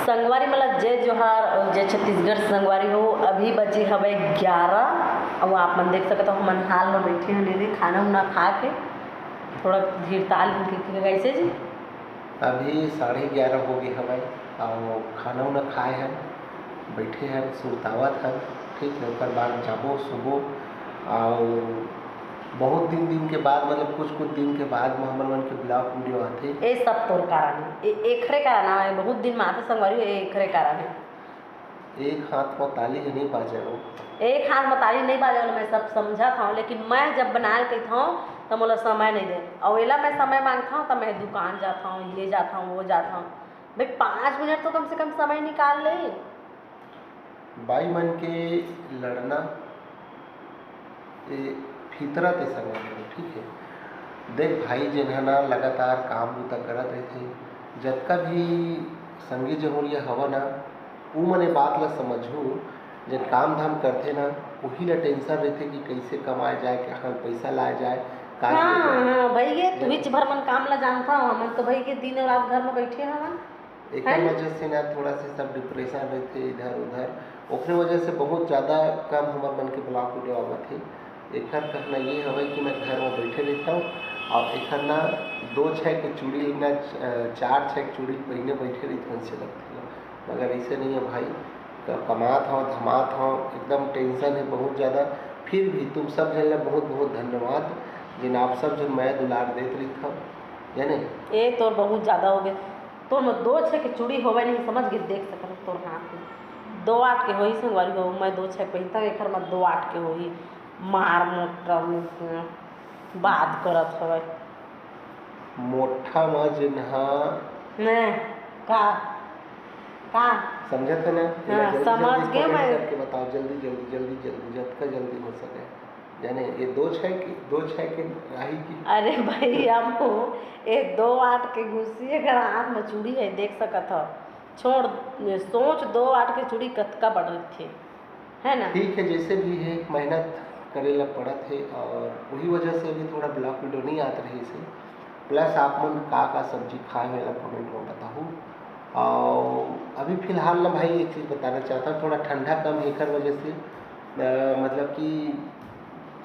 संगवारी मतलब जय जोहार और जय छत्तीसगढ़ संगवारी हो। अभी बजे हवे 11 और आप मन देख सकते हो हमन हाल में बैठे हैं ले खाना उना खा के थोड़ा धीर ताल के कैसे जी। अभी 11:30 हो गए हवे और खाना उना खाए हैं, बैठे हैं सुरतावत हैं। ठीक है, ओकर बाद जाबो सुबह और बहुत दिन के बाद मतलब कुछ दिन के बाद हमन मन के ब्लॉग वीडियो आते। ए सब तोर कारण है, एकरे कारण है, बहुत दिन में आते संगवारी एकरे कारण है। एक हाथ में ताली नहीं बाजे हो, एक हाथ में ताली नहीं बाजे मैं सब समझा था, लेकिन मैं जब बनाए कहता हूँ तो मोला समय नहीं दे और एला मैं समय मांगता हूँ तो मैं दुकान जाता हूँ, ये जाता हूँ, वो जाता हूँ। भाई 5 मिनट तो कम से कम समय निकाल ले। बाई मन के लड़ना फितरत है समय में। ठीक है, देख भाई जिन्हना लगातार काम बुता करत रहते, जतका भी संगी जमुरिया हवा ना उ मने बात ला समझू। जब काम धाम करते ना वही ला टेंशन रहते कि कैसे कमाए जाए, कहाँ पैसा लाया जाए। हाँ भाई ये तू ही भर मन काम ला जानता हूँ, हम तो भाई के दिन और रात घर में बैठे हैं। एक वजह से ना थोड़ा सा सब डिप्रेशन रहते इधर उधर, ओकरे वजह से बहुत ज़्यादा कम हमारे मन के ब्लॉग वीडियो आवत है। एक कहना ये हवे कि मैं घर में बैठे रहता हूँ और एक ना 2-6 के चूड़ी ना 4-6 चूड़ी पहने बैठे रहते हैं से लगते हैं, मगर ऐसे नहीं है भाई। कमात हूँ धमात हूँ, एकदम टेंशन है बहुत ज़्यादा। फिर भी तुम सब जन बहुत बहुत धन्यवाद जिन आप सब जन मैं दुलार देते रही था, यानी ये तो बहुत ज़्यादा हो गया। तो मैं 2-6 के चूड़ी होवे नहीं समझ के देख सकते तोर हाथ में 2-8 के हो ही संगवारी हो। मैं 2-6 पहनता एक में 2-8 के हो ही मार मोटा बात करत हवे मोटा में जिन्हा ने का समझते ना। हाँ, समझ के मैं करके बताओ जल्दी जितना जल्दी हो सके, यानी ये 2-6 के राही की। अरे भाई हम ये 2-8 के घुसी अगर हाथ में चूड़ी है देख सकत हो, छोड़ सोच 2-8 के चूड़ी कतका बढ़ रही थी है ना। ठीक है, जैसे भी है मेहनत करेला पड़ा थे और वही वजह से भी थोड़ा ब्लॉग वीडियो नहीं आते रहे इसे। प्लस आप मन का सब्जी खाए वाला कमेंट में बताऊँ। और अभी फ़िलहाल ना भाई एक चीज़ बताना चाहता हूँ, थोड़ा ठंडा कम है कर वजह से मतलब कि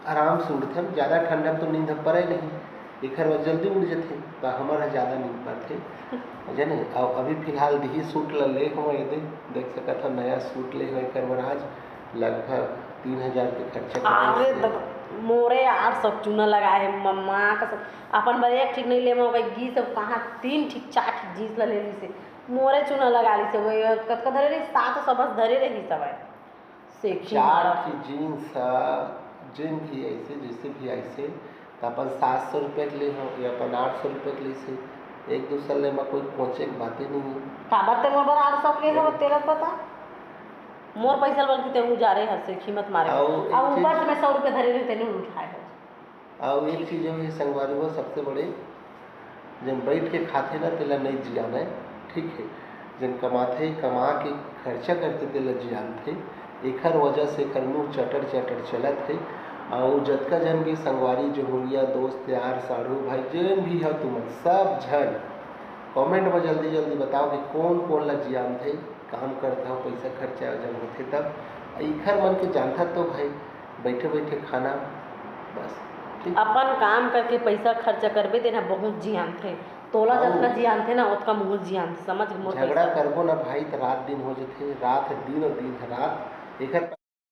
आराम से उठते हैं। ज़्यादा ठंडा तो नींद पड़े नहीं, एक वजह जल्दी उठ जाते तो हमारा ज़्यादा नींद पड़ते जाने। और अभी फ़िलहाल दी सूट ले हुआ ये देख सकता था, नया सूट ले हुए कर आज लगभग 3000 के खर्चा। अरे मोरे 800 चूना लगाए मम्मा का सब अपन बार एक ठीक नहीं ले गई गी सब कहाँ 3 ठीक 4 ठीक जींस ला ले ली से मोरे चूना लगा ली से वो कतका धरे रही 700 बस धरे रही सब है से 4 की जींस जिन भी ऐसे जैसे भी ऐसे तो अपन 700 रुपये के लिए हो या अपन 800 रुपये के लिए से एक दूसरे ले में कोई पहुँचे की बातें नहीं है। काबर ते मोर 800 के हो तेरा पता मोर पैसा बोल के ते जा रहे हैं से कीमत मारे और ऊपर से मैं 100 रुपये धरे रहते नहीं उठाए हो। और एक चीज़ है संगवारी हो सबसे बड़े जब बैठ के खाते ना तेला नहीं जियाना है। ठीक है, जन कमाते कमा के खर्चा करते तेला जियान थे एक वजह से कर मुँह चटर चलत है। और जतका जन भी संगवारी जमुरिया दोस्त यार साढ़ू भाई जन भी है तुम सब जन कमेंट में जल्दी बताओ कि कौन ला जियान थे काम करता हो पैसा खर्चा जब होते तब इखर मन के जानता तो भाई बैठे खाना बस। अपन काम करके पैसा खर्चा करबे देना बहुत जियान थे तोला जतका जियान थे ना उतका मुँह जियान समझ। झगड़ा करबो ना भाई तो रात दिन हो जाते, रात है दिन और दिन है रात एक